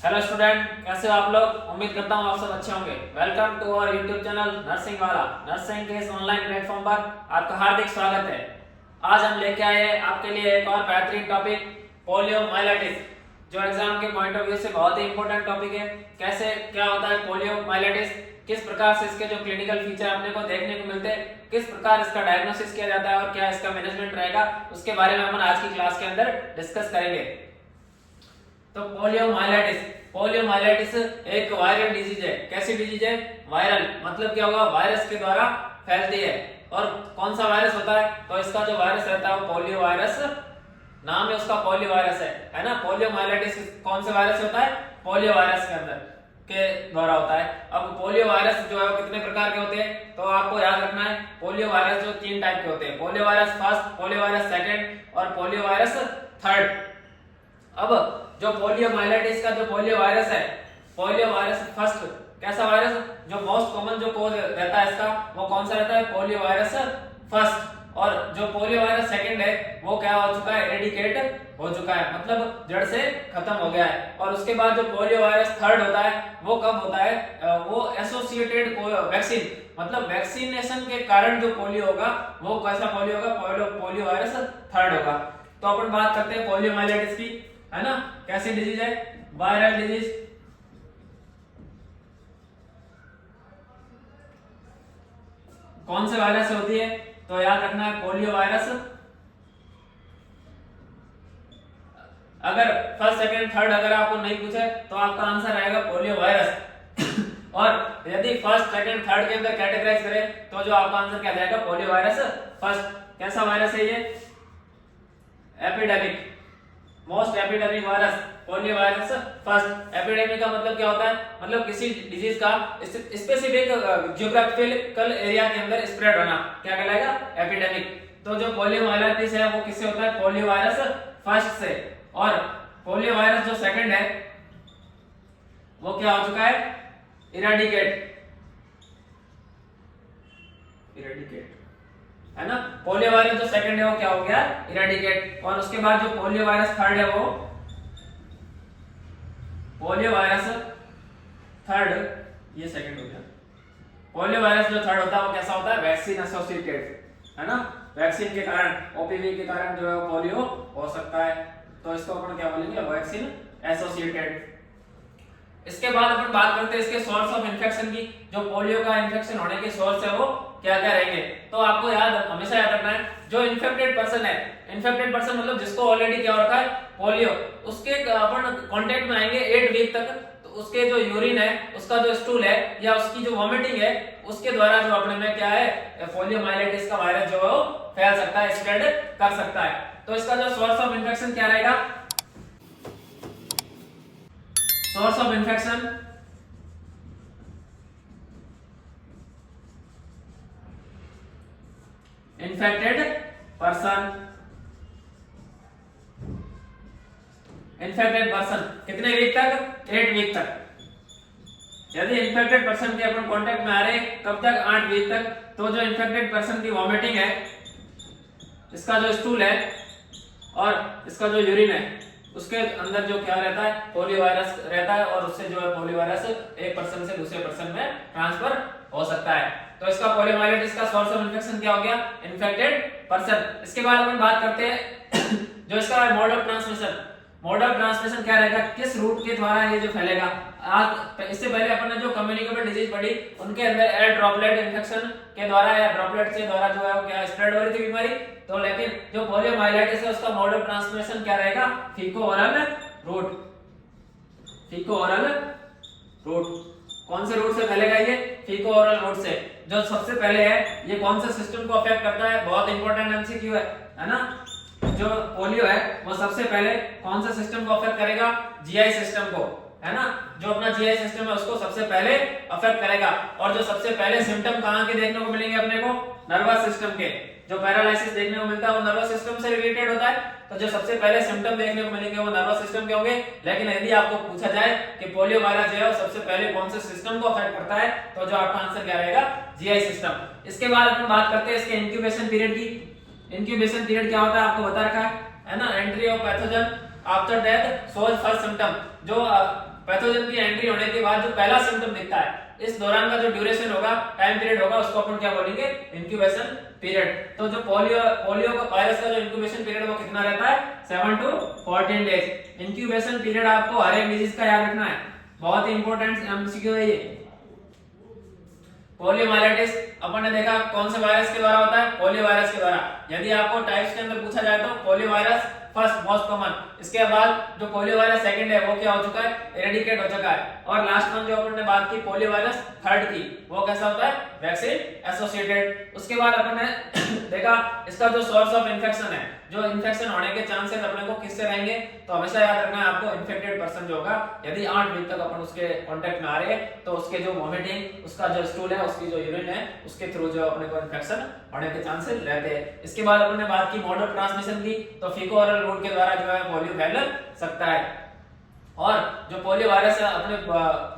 Hello student, कैसे हो आप लोग। उम्मीद करता हूँ आप सब अच्छे होंगे। Welcome to our YouTube channel nursing वाला। नर्सिंग के इस ऑनलाइन प्लेटफॉर्म पर आपका हार्दिक स्वागत है। आज हम लेके आए हैं आपके लिए एक और बेहतरीन टॉपिक, पोलियोमाइलिटिस, जो एग्जाम के पॉइंट ऑफ व्यू से बहुत ही इंपॉर्टेंट टॉपिक है। कैसे क्या होता है पोलियोमाइलिटिस, किस प्रकार से इसके जो क्लिनिकल फीचर अपने को देखने को मिलते हैं, किस प्रकार इसका डायग्नोसिस किया जाता है और क्या इसका मैनेजमेंट रहेगा, उसके बारे में हम आज की क्लास के अंदर डिस्कस करेंगे। तो पोलियोमाइलिटिस एक वायरल डिजीज है। कैसी डिजीज है? वायरल मतलब क्या होगा, वायरस के द्वारा फैलती है। और कौन सा वायरस होता है? तो इसका जो वायरस रहता है वो पोलियो वायरस, नाम है उसका पोलियो वायरस है ना। पोलियोमाइलिटिस कौन से वायरस से होता है? पोलियो वायरस के अंदर के द्वारा होता है। अब पोलियो वायरस जो है वो कितने प्रकार के होते हैं, तो आपको याद रखना है। पोलियो वायरस जो 3 टाइप के होते हैं, polio virus first, polio virus second और पोलियो वायरस थर्ड। अब जो पोलियोमाइलिटिस का जो पोलियो वायरस है, पोलियो वायरस फर्स्ट, कैसा वायरस? जो मोस्ट कॉमन जो कोज रहता है इसका, वो कौन सा रहता है? Polio virus first. और जो पोलियो वायरस सेकंड है वो क्या हो चुका है? एरेडिकेट हो चुका है, मतलब जड़ से खत्म हो गया है। और उसके बाद जो पोलियो वायरस थर्ड होता है वो कब होता है? वो एसोसिएटेड वैक्सीन, मतलब वैक्सीनेशन के कारण जो पोलियो होगा वो कैसा पोलियो होगा? पोलियो वायरस थर्ड होगा। तो अपन बात करते हैं पोलियोमाइलिटिस की, है ना। कैसी डिजीज है? Viral disease. कौन से वायरस से होती है? तो याद रखना है पोलियो वायरस। अगर फर्स्ट सेकंड थर्ड अगर आपको नहीं पूछे तो आपका आंसर आएगा पोलियो वायरस। और यदि फर्स्ट सेकंड थर्ड के अंदर कैटेगराइज करें तो जो आपका आंसर क्या जाएगा? Polio virus first. कैसा वायरस है ये? Epidemic, most epidemic virus, polio virus first. Epidemic का मतलब क्या होता है? मतलब किसी डिजीज का स्पेसिफिक जियोग्राफिकल एरिया के अंदर स्प्रेड होना, क्या कहलाएगा? एपिडेमिक। तो जो पोलियोमाइलिटिस है वो किससे होता है? पोलियो वायरस फर्स्ट से। और पोलियो वायरस जो सेकंड है वो क्या हो चुका है? इरेडिकेट है ना। पोलियो वायरस जो सेकंड है वो क्या हो गया? इरेडिकेट। और उसके बाद जो पोलियो वायरस थर्ड है वो पोलियो वायरस थर्ड, ये सेकंड हो गया। पोलियो वायरस जो थर्ड होता है वो कैसा होता है? वैक्सीन एसोसिएटेड, है ना। वैक्सीन के कारण, ओपीवी के कारण जो है पोलियो हो सकता है। तो इसको अपन क्या बोलेंगे? Vaccine associated. इसके बाद अपन बात करते हैं इसके सोर्स ऑफ इन्फेक्शन की। जो पोलियो का इन्फेक्शन होने के सोर्स है वो क्या क्या रहेंगे? तो आपको हमेशा याद रखना है, जो इन्फेक्टेड पर्सन है, इन्फेक्टेड पर्सन मतलब जिसको ऑलरेडी क्या हो रखा है? पोलियो, उसके अपन कांटेक्ट में आएंगे 8 वीक तक, तो उसके जो यूरिन है, उसका जो स्टूल है या उसकी जो वॉमिटिंग है, उसके द्वारा जो अपने में क्या है? पोलियोमाइलिटिस का वायरस जो है वो फैल सकता है, स्प्रेड कर सकता है। तो इसका जो सोर्स ऑफ इन्फेक्शन क्या रहेगा? Source of infection infected person. Infected person कितने वीक तक? 8 वीक तक। यदि इन्फेक्टेड पर्सन के अपन कांटेक्ट में आ रहे कब तक? 8 वीक तक। तो जो इन्फेक्टेड पर्सन की वॉमिटिंग है, इसका जो स्टूल है और इसका जो यूरिन है, उसके अंदर जो क्या रहता है? पोलियो वायरस रहता है। और उससे जो है पोलियो वायरस एक पर्सन से दूसरे पर्सन में ट्रांसफर हो सकता है। तो इसका पोलियोमाइलिटिस का सोर्स ऑफ इन्फेक्शन क्या हो गया? Infected person. इसके बाद अपन बात करते हैं जो इसका mode of transmission. Mode of transmission क्या रहेगा? किस रूट के द्वारा ये जो फैलेगा? आज इससे पहले अपन ने जो कम्युनिकेबल डिजीज पढ़ी उनके अंदर एयर ड्रॉपलेट इन्फेक्शन के द्वारा या ड्रॉपलेट के द्वारा जो है वो क्या स्प्रेड हो रही थी बीमारी। तो लेकिन जो पोलियोमाइलिटिस है उसका मोड ऑफ ट्रांसमिशन क्या रहेगा? Feco oral route. Feco oral route. कौन से रूट से फैलेगा ये? फीको ओरल रूट से। जो सबसे पहले है, ये कौन से सिस्टम को अफेक्ट करता है? बहुत इंपॉर्टेंट एमसीक्यू है ना। जो पोलियो है वो सबसे पहले कौन से सिस्टम को अफेक्ट करेगा? जीआई सिस्टम को, है ना। जो अपना जीआई सिस्टम है उसको सबसे पहले अफेक्ट करेगा। और जो सबसे पहले सिम्टम कहां के देखने को मिलेंगे अपने को? नर्वस सिस्टम के। जो पैरालिसिस देखने को मिलता है वो नर्वस सिस्टम से रिलेटेड होता है। तो जो सबसे पहले सिम्टम देखने को मिलेंगे वो नर्वस सिस्टम के होंगे। लेकिन यदि आपको पूछा जाए कि पोलियो वायरस जो है वो सबसे पहले कौन से सिस्टम को अफेक्ट करता है, तो जो आपका आंसर क्या रहेगा? GI system. इसके बाद अपन बात करते हैं इसके इंक्यूबेशन पीरियड की। इंक्यूबेशन पीरियड क्या होता है आपको बता रखा है ना। Entry of pathogen after death shows first symptom. जो पैथोजन की एंट्री होने के बाद जो पहला सिम्टम दिखता है, इस दौरान का जो ड्यूरेशन होगा, टाइम पीरियड होगा, उसको अपन क्या बोलेंगे, इंक्यूबेशन पीरियड। तो जो पोलियो का वायरस का जो इंक्यूबेशन पीरियड वो कितना रहता है, 7 to 14 डेज। इंक्यूबेशन पीरियड आपको हर एक डिजीज का याद रखना है, बहुत ही इंपॉर्टेंट एमसीक्यू है ये। पोलियोमाइलाइटिस अपन ने देखा कौन से वायरस के द्वारा होता है, पोलियो वायरस के द्वारा। यदि आपको टाइप्स के अंदर पूछा जाए तो polio virus first most common, इसके बाद जो पोलियो वायरस सेकंड है वो क्या हो चुका है, इरेडिकेट हो चुका है, और लास्ट वन जो अपन ने बात की पोलियो वायरस थर्ड की, वो कैसा होता है, वैक्सीन एसोसिएटेड। उसके बाद अपन ने देखा इसका जो सोर्स ऑफ इन्फेक्शन है, जो इन्फेक्शन होने के चांसेस अपने को किससे रहेंगे, तो हमेशा याद रखना है आपको, इन्फेक्टेड पर्सन जो होगा, यदि 8 वीक तक अपन उसके कांटेक्ट में आ रहे हैं तो उसके जो वॉमिटिंग, उसका जो स्टूल है, उसकी जो यूरिन है, उसके थ्रू जो अपने को इन्फेक्शन होने के चांसेस रहते हैं। इसके बाद अपन ने बात की मोड ऑफ ट्रांसमिशन की, तो फीको ओरल रूट के द्वारा जो है पोलियो फैल सकता है। और जो पोलियो वायरस अपने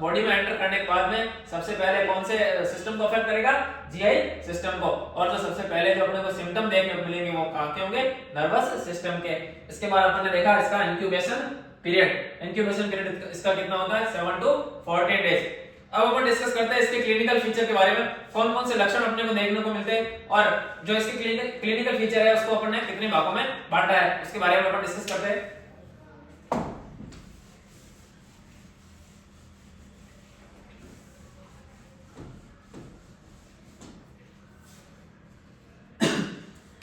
बॉडी में एंटर करने के बाद में सबसे पहले कौन से सिस्टम को अफेक्ट करेगा, जीआई सिस्टम को, और जो सबसे पहले जो अपने को सिम्टम देखने को मिलेंगे वो कहां के होंगे, नर्वस सिस्टम के। इसके बाद अपन ने देखा इसका इंक्यूबेशन पीरियड इसका कितना होता है, 7 to 14 डेज। अब अपन डिस्कस करते हैं इसके क्लिनिकल फीचर के बारे में, कौन कौन से लक्षण अपने को देखने को मिलते हैं, और जो इसके क्लिनिकल फीचर है उसको अपन ने कितने भागों में बांटा है, उसके बारे में अपन डिस्कस करते हैं।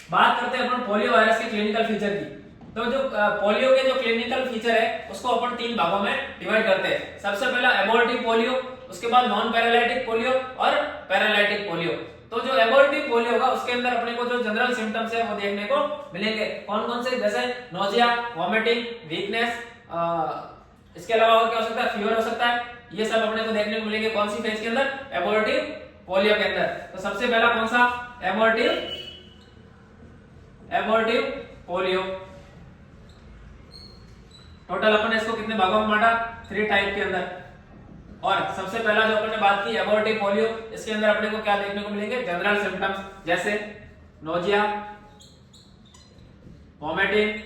बात करते हैं अपन पोलियो वायरस के क्लिनिकल फीचर की। तो जो पोलियो के जो क्लिनिकल फीचर है उसको अपन 3 भागों में डिवाइड करते हैं। सबसे पहला एबॉर्टिव पोलियो, उसके बाद नॉन पैरालाइटिक पोलियो और पैरालाइटिक पोलियो। तो जो एबॉर्टिव पोलियो होगा उसके अंदर अपने को जो जनरल सिम्टम्स है वो देखने को मिलेंगे, कौन कौन से, जैसे नोजिया, वॉमिटिंग, वीकनेस, इसके अलावा और क्या हो सकता है, फीवर हो सकता है, ये सब अपने को देखने को मिलेंगे कौन सी फेज के अंदर, एबॉर्टिव पोलियो के अंदर। तो सबसे पहला कौन सा, एबॉर्टिव पोलियो। टोटल अपन इसको कितने भागों में बांटा, 3 टाइप के अंदर। और सबसे पहला जो अपन ने बात की एबॉर्टिव पोलियो, इसके अंदर अपने को क्या देखने को मिलेंगे, जनरल सिम्टम्स, जैसे नोजिया, वॉमिटिंग,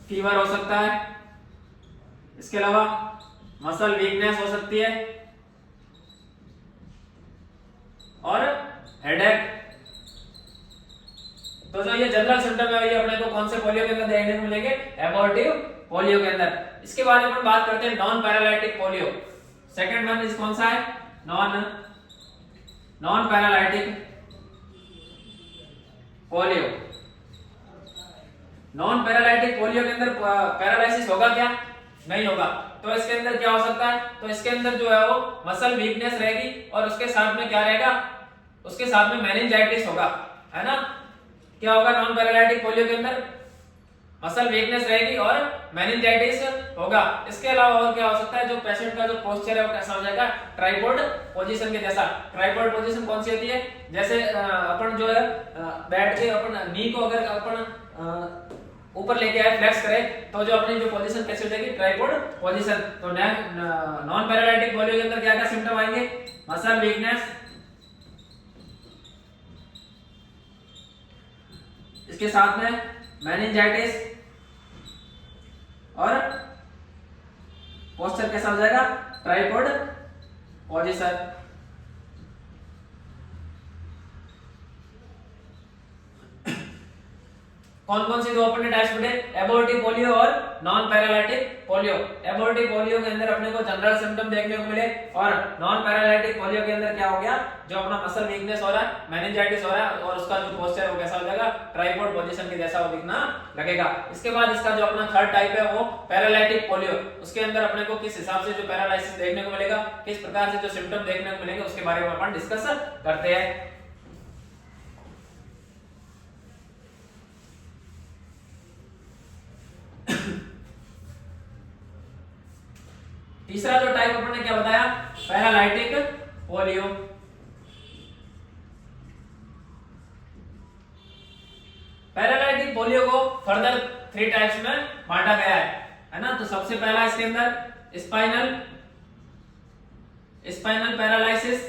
फीवर हो सकता है, इसके अलावा मसल वीकनेस हो सकती है, और हेडेक। तो जो ये जनरल सिम्टम है ये अपने को कौन से पोलियो के अंदर देखने को मिलेंगे, एबॉर्टिव पोलियो के अंदर। इसके बाद अपन बात करते हैं non paralytic polio. Second one is कौन सा है, non paralytic polio. Non paralytic polio के अंदर पैरालिसिस होगा क्या, नहीं होगा। तो इसके अंदर क्या हो सकता है, तो इसके अंदर जो है वो मसल वीकनेस रहेगी, और उसके साथ में क्या रहेगा, उसके साथ में मेनिंजाइटिस होगा, है ना। क्या होगा नॉन पैरालाइटिक पोलियो के अंदर, मसल वीकनेस रहेगी और मेनिंजाइटिस होगा। इसके अलावा और क्या हो सकता है, जो पेशेंट का जो पोस्चर है वो कैसा हो जाएगा, ट्राइपॉड पोजीशन के जैसा। ट्राइपॉड पोजीशन कौन सी होती है, जैसे अपन जो है बैठ के अपन नी को अगर अपन ऊपर लेके आए, फ्लेक्स करें, तो जो अपनी जो पोजीशन कैसी हो जाएगी, ट्राइपॉड पोजीशन। तो नॉन पैरालाइटिक पोलियो के अंदर क्या क्या सिम्टम आएंगे, मसल वीकनेस, इसके साथ में मेनिंजाइटिस, और पोस्चर कैसा हो जाएगा, ट्राइपॉड पोजीशन। कौन कौन सी दो अपन ने टाइप्स पढ़े, एबॉर्टिव पोलियो और non paralytic polio. Abortive polio के अंदर अपने को जनरल सिम्टम देखने को मिले, और नॉन पैरालाइटिक पोलियो के अंदर क्या हो गया, जो अपना मसल वीकनेस हो रहा है, मेनिंजाइटिस हो रहा है, और उसका जो पोस्चर है वो कैसा हो जाएगा, ट्राइपॉड पोजीशन के जैसा वो दिखना लगेगा। इसके बाद इसका जो अपना थर्ड टाइप है वो पैरालाइटिक पोलियो। उसके अंदर अपने को किस हिसाब से जो पैरालिसिस देखने को मिलेगा, किस प्रकार से जो सिम्टम देखने को मिलेंगे, उसके बारे में अपन डिस्कस करते हैं। तीसरा जो टाइप अपन ने क्या बताया, पैरालाइटिक पोलियो। पैरालाइटिक पोलियो को फर्दर 3 टाइप्स में बांटा गया है ना। तो सबसे पहला इसके अंदर स्पाइनल पैरालाइसिस।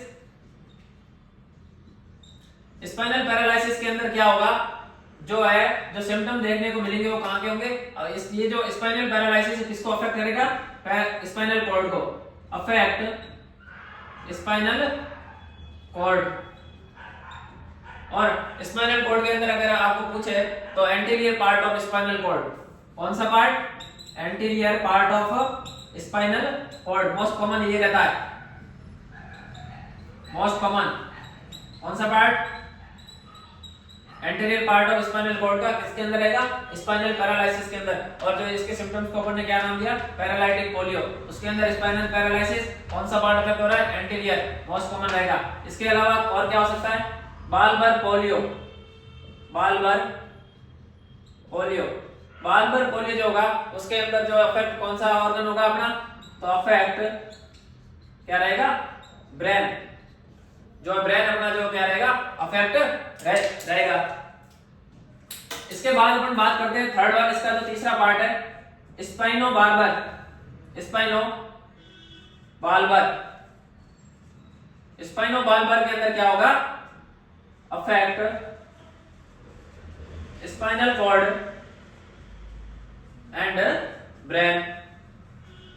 स्पाइनल पैरालाइसिस के अंदर क्या होगा, जो है जो सिम्टम देखने को मिलेंगे वो कहाँ के होंगे? ये जो स्पाइनल पैरालिसिस किसको अफेक्ट करेगा? स्पाइनल कॉर्ड को। Affect spinal cord. और स्पाइनल कॉर्ड के अंदर अगर आपको पूछे तो anterior part of spinal cord, कौन सा part? Anterior part of spinal cord. Most common ये रहता है, मोस्ट कॉमन कौन सा part? Anterior part of spinal cord का किसके अंदर रहेगा? स्पाइनल पैरालिसिस के अंदर। और जो इसके सिम्टम्स को अपन ने क्या नाम दिया? Paralytic polio. उसके अंदर स्पाइनल पैरालिसिस कौन सा पार्ट अफेक्ट हो रहा है? एंटीरियर, मोस्ट कॉमन रहेगा। इसके अलावा और क्या हो सकता है? बालबर पोलियो। बालबर पोलियो, बालबर पोलियो जो होगा उसके अंदर जो अफेक्ट कौन सा ऑर्गन होगा अपना? तो अफेक्ट क्या रहेगा? ब्रेन। जो ब्रेन अपना जो क्या रहेगा? अफेक्ट रहेगा। इसके बाद अपन बात करते हैं थर्ड वन, इसका जो तीसरा पार्ट है spino bulbar. Spino bulbar, spino bulbar के अंदर क्या होगा? Affect spinal cord and brain.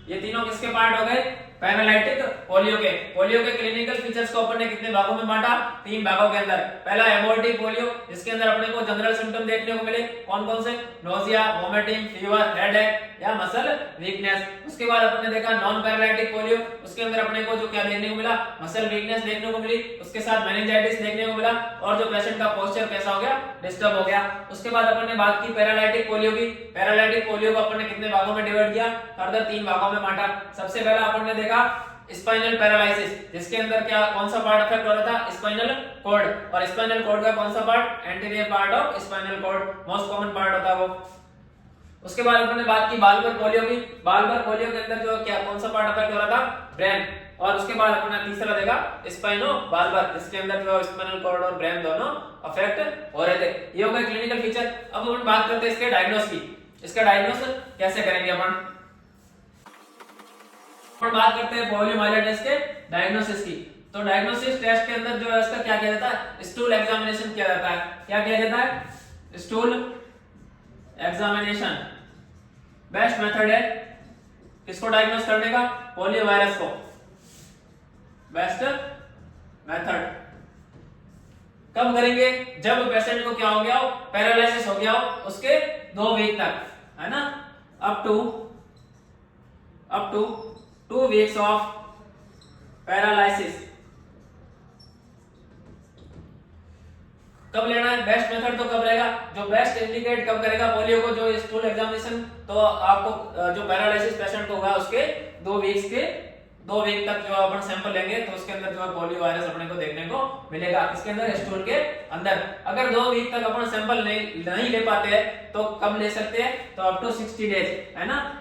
ये तीनों किसके पार्ट हो गए? पैरालाइटिक पोलियो के। पोलियो के क्लिनिकल फीचर्स को अपन ने कितने भागों में बांटा? 3 भागों के अंदर। पहला एबॉर्टिक पोलियो, जिसके अंदर अपने को जनरल सिम्टम देखने को मिले, कौन कौन से? नोजिया, वोमिटिंग, फीवर, हेडेक या मसल वीकनेस। उसके बाद अपन ने देखा नॉन पैरालाइटिक पोलियो, उसके अंदर अपने को जो क्या देखने को मिला? मसल वीकनेस देखने को मिली, उसके साथ मेनिंजाइटिस देखने को मिला और जो पेशेंट का पोस्चर कैसा हो गया? डिस्टर्ब हो गया। उसके बाद अपन ने बात की पैरालाइटिक पोलियो की। पैरालाइटिक पोलियो को अपन ने कितने भागों में डिवाइड किया? फर्दर 3 भागों में बांटा। सबसे पहला अपन ने देखा स्पाइनल पैरालिसिस, जिसके अंदर क्या कौन सा पार्ट अफेक्ट हो रहा था? Spinal cord. और स्पाइनल कॉर्ड का कौन सा part? Anterior part of spinal cord, most common part होता है वो। उसके बाद अपन ने बात की बालबर पोलियो की। बालबर पोलियो के अंदर जो क्या कौन सा पार्ट अफेक्ट हो रहा था? ब्रेन। और उसके बाद अपन ने तीसरा देखा स्पाइनो बार्बर, जिसके अंदर जो स्पाइनल कॉर्ड और ब्रेन दोनों अफेक्ट हो रहे थे। ये हो गए क्लिनिकल फीचर। अब अपन बात करते हैं इसके डायग्नोस की। इसका डायग्नोस कैसे करेंगे अपन? बात करते हैं पोलियोमाइलाइटिस के डायग्नोसिस की। तो डायग्नोसिस टेस्ट के अंदर जो है इसका क्या किया जाता है? स्टूल एग्जामिनेशन किया जाता है। क्या किया जाता है? स्टूल एग्जामिनेशन बेस्ट मेथड है किसको डायग्नोस करने का? पोलियो वायरस को। बेस्ट मेथड कब करेंगे? जब पेशेंट को क्या हो गया हो? पैरालिसिस हो गया हो उसके 2 वीक तक, है ना? Up to 2 weeks of paralysis. कब लेना है? बेस्ट मेथड तो कब रहेगा? जो बेस्ट इंडिकेट कब करेगा पोलियो को? जो स्टूल एग्जामिनेशन। तो आपको जो पैरालिसिस पेशेंट को होगा उसके 2 वीक तक जो अपन सैंपल लेंगे तो उसके अंदर जो है पोलियो वायरस अपने को देखने को मिलेगा। इसके अंदर स्टूल के अंदर। अगर 2 वीक तक अपन सैंपल नहीं ले पाते हैं तो कब ले सकते हैं? तो अप टू 60 डेज, है ना?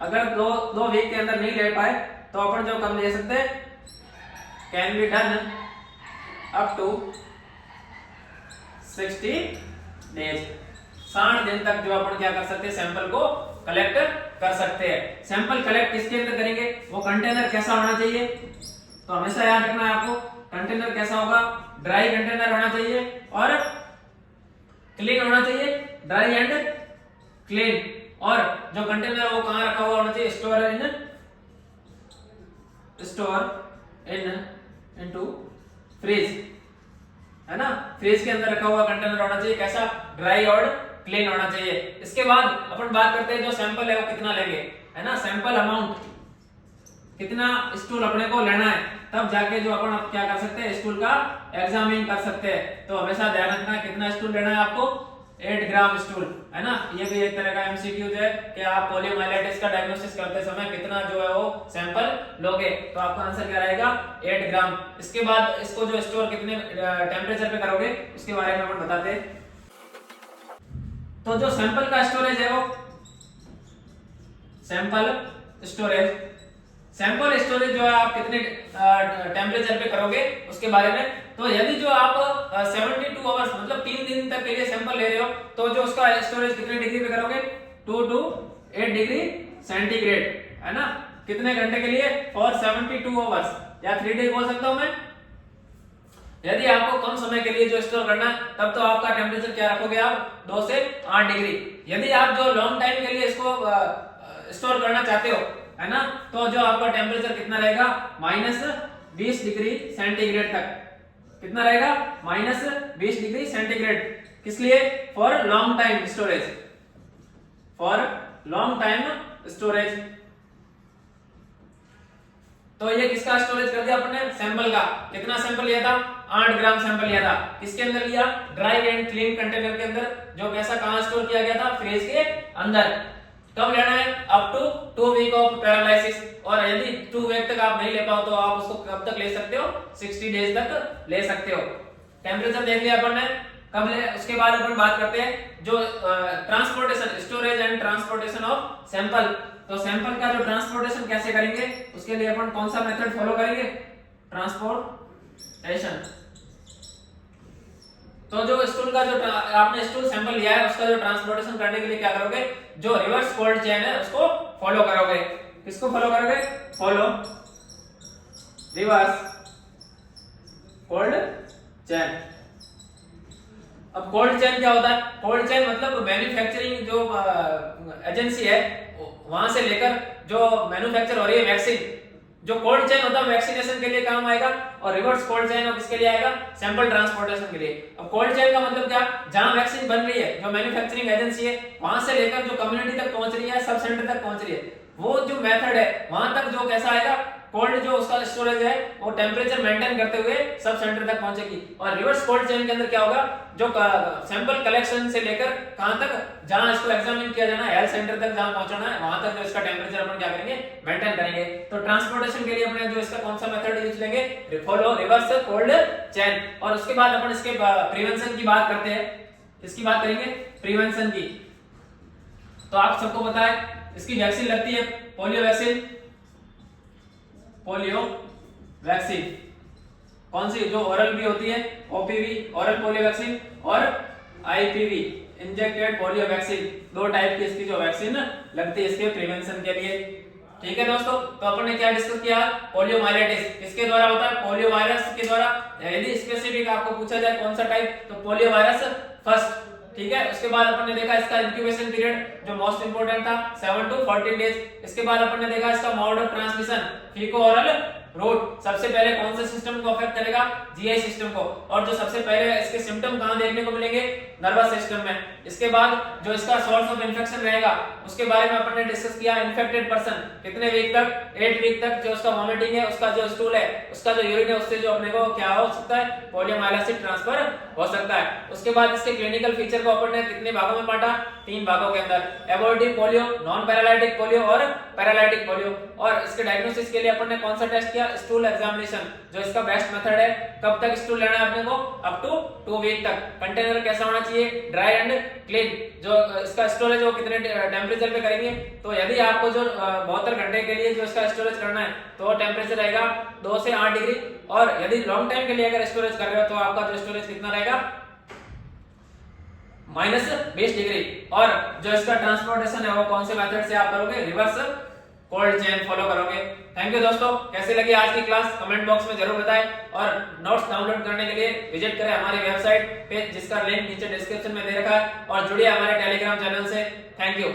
अगर दो वीक के अंदर नहीं ले पाए तो अपन जो कम ले सकते हैं? Can be done up to 60 days. 60 दिन तक जो अपन क्या कर सकते हैं? सैंपल को कलेक्ट कर सकते हैं। सैंपल कलेक्ट किसके अंदर करेंगे? वो कंटेनर कैसा होना चाहिए? तो हमेशा याद रखना है आपको, कंटेनर कैसा होगा? ड्राई कंटेनर होना चाहिए और क्लीन होना चाहिए। Dry and clean. और जो कंटेनर वो कहां रखा हुआ होना चाहिए? स्टोर इन इनटू फ्रीज, है ना? फ्रीज के अंदर रखा हुआ कंटेनर होना चाहिए। कैसा? ड्राई और क्लीन होना चाहिए। इसके बाद अपन बात करते हैं जो सैंपल है वो कितना लेंगे, है ना? सैंपल अमाउंट कितना स्टूल अपने को लेना है, तब जाके जो अपन क्या कर सकते हैं? स्टूल का एग्जामिन कर सकते हैं। तो हमेशा ध्यान रखना है कितना स्टूल लेना है आपको? 8 ग्राम स्टूल, है ना? ये भी एक तरह का एमसीक्यू है कि आप पोलियोमाइलाइटिस का डायग्नोसिस करते समय कितना जो है वो सैंपल लोगे। तो आपका आंसर क्या रहेगा? 8 ग्राम। इसके बाद इसको जो स्टोर कितने टेम्परेचर पे करोगे उसके बारे में अपन बताते हैं। तो जो सैंपल का स्टोरेज है वो सैंपल स्टोरेज जो है आप कितने टेम्परेचर पे करोगे उसके बारे में। तो यदि जो आप 72 आवर्स मतलब 3 दिन तक के लिए सैंपल ले रहे हो तो जो उसका स्टोरेज कितने डिग्री पे करोगे? 2 to 8 डिग्री सेंटीग्रेड, है ना? कितने घंटे के लिए? फॉर 72 आवर्स या 3 डेज बोल सकता हूं मैं। यदि आपको कम समय के लिए जो स्टोर करना है तब तो आपका टेम्परेचर क्या रखोगे आप 2 से 8 डिग्री। यदि आप जो लॉन्ग टाइम के लिए इसको स्टोर करना चाहते हो, है ना, तो जो आपका टेम्परेचर कितना रहेगा -20 डिग्री सेंटीग्रेड तक। कितना रहेगा -20 डिग्री सेंटीग्रेड। किस लिए? For long time storage, for long time storage. तो ये किसका स्टोरेज कर दिया अपने? सैंपल का। कितना सैंपल लिया था? 8 ग्राम सैंपल लिया था। किसके अंदर लिया? ड्राई एंड क्लीन कंटेनर के अंदर, जो कैसा कहां स्टोर किया गया था? फ्रिज के अंदर। कब लेना है? Up to 2 week of paralysis. और यदि 2 वीक तक आप नहीं ले पाओ तो आप उसको कब तक ले सकते हो? 60 डेज तक ले सकते हो। टेम्परेचर देख लिया अपन ने, कब ले, उसके बाद अपन बात करते हैं जो transportation, storage and transportation of sample. तो सैंपल का जो ट्रांसपोर्टेशन कैसे करेंगे, उसके लिए अपन कौन सा मेथड फॉलो करेंगे? ट्रांसपोर्टेशन। तो जो स्टूल का जो आपने स्टूल सैंपल लिया है उसका जो ट्रांसपोर्टेशन करने के लिए क्या करोगे? जो रिवर्स कोल्ड चेन है उसको फॉलो करोगे। किसको फॉलो करोगे? Follow reverse cold chain. अब कोल्ड चेन क्या होता है? कोल्ड चेन मतलब मैन्युफैक्चरिंग जो एजेंसी है वहां से लेकर जो मैन्युफैक्चर हो रही है वैक्सीन, जो कोल्ड चेन होता है वैक्सीनेशन के लिए काम आएगा, और रिवर्स कोल्ड चेन किसके लिए आएगा? सैंपल ट्रांसपोर्टेशन के लिए। अब कोल्ड चेन का मतलब क्या? जहां वैक्सीन बन रही है, जो मैन्युफैक्चरिंग एजेंसी है, वहां से लेकर जो कम्युनिटी तक पहुंच रही है, सब सेंटर तक पहुंच रही है, वो जो मेथड है वहां तक जो कैसा आएगा? कोल्ड जो उसका स्टोरेज है वो टेम्परेचर मेंटेन करते हुए सब सेंटर तक पहुंचेगी। और रिवर्स कोल्ड चेन के अंदर क्या होगा? जो सैंपल कलेक्शन से लेकर कहां तक, जहां इसको एग्जामिन किया जाना है, हेल्थ सेंटर तक जहां पहुंचाना है, वहां तक जो इसका टेम्परेचर अपन क्या करेंगे? मेंटेन करेंगे। तो ट्रांसपोर्टेशन के लिए अपने जो इसका कौन सा मेथड यूज लेंगे? Follow reverse cold chain. और उसके बाद अपन इसके प्रिवेंशन की बात करते हैं। इसकी बात करेंगे प्रिवेंशन की। तो आप सबको पता है इसकी वैक्सीन लगती है, पोलियो वैक्सीन। पोलियो वैक्सीन कौन सी? जो ओरल भी होती है, ओपीवी ओरल पोलियो वैक्सीन, और IPv injected polio vaccine. 2 type की इसकी जो वैक्सीन लगती है इसके प्रिवेंशन के लिए। ठीक है दोस्तों, तो अपन ने क्या डिस्कस किया? पोलियो माइलेटिस किसके द्वारा होता है? पोलियो वायरस के द्वारा। यदि स्पेसिफिक आपको पूछा जाए कौन सा टाइप, तो पोलियो वायरस फर्स्ट। ठीक है, उसके बाद अपन ने देखा इसका इंक्यूबेशन पीरियड जो मोस्ट इंपोर्टेंट था 7 to 14 डेज। इसके बाद अपन ने देखा इसका mode of transmission, feco oral route. सबसे पहले कौन से सिस्टम को अफेक्ट करेगा? जीआई सिस्टम को। और जो सबसे पहले इसके सिम्टम कहां देखने को मिलेंगे? नर्वस सिस्टम में। इसके बाद जो इसका सोर्स ऑफ इन्फेक्शन रहेगा उसके बारे में अपन ने डिस्कस किया। इन्फेक्टेड पर्सन कितने वीक तक? 8 वीक तक जो उसका वॉमिटिंग है, उसका जो स्टूल है, उसका जो यूरिन है, उससे जो अपने को क्या हो सकता है? पोलियोमाइलाइटिस ट्रांसफर हो सकता है। उसके बाद इसके क्लिनिकल फीचर को अपन ने कितने भागों में बांटा? 3 भागों के अंदर। Abortive polio, non paralytic polio और पैरालाइटिक पोलियो। और इसके डायग्नोसिस के लिए अपन ने कौन सा टेस्ट किया? स्टूल एग्जामिनेशन, जो इसका बेस्ट मेथड है। कब तक स्टूल लेना है अपने को? अप टू 2 वीक तक। कंटेनर कैसा होना चाहिए? Dry and clean. जो इसका स्टोरेज वो कितने टेम्परेचर पे करेंगे? तो यदि आपको जो 72 घंटे के लिए जो इसका स्टोरेज करना है तो टेम्परेचर रहेगा 2 से 8 डिग्री। और यदि लॉन्ग टाइम के लिए अगर स्टोरेज कर रहे हो तो आपका जो स्टोरेज कितना रहेगा? -20 डिग्री। और जो इसका ट्रांसपोर्टेशन है वो कौन से मेथड से आप करोगे? रिवर्स कोल्ड चेन फॉलो करोगे। थैंक यू दोस्तों, कैसे लगी आज की क्लास कमेंट बॉक्स में जरूर बताएं। और नोट्स डाउनलोड करने के लिए विजिट करें हमारी वेबसाइट पे, जिसका लिंक नीचे डिस्क्रिप्शन में दे रखा है, और जुड़िए हमारे टेलीग्राम चैनल से। Thank you.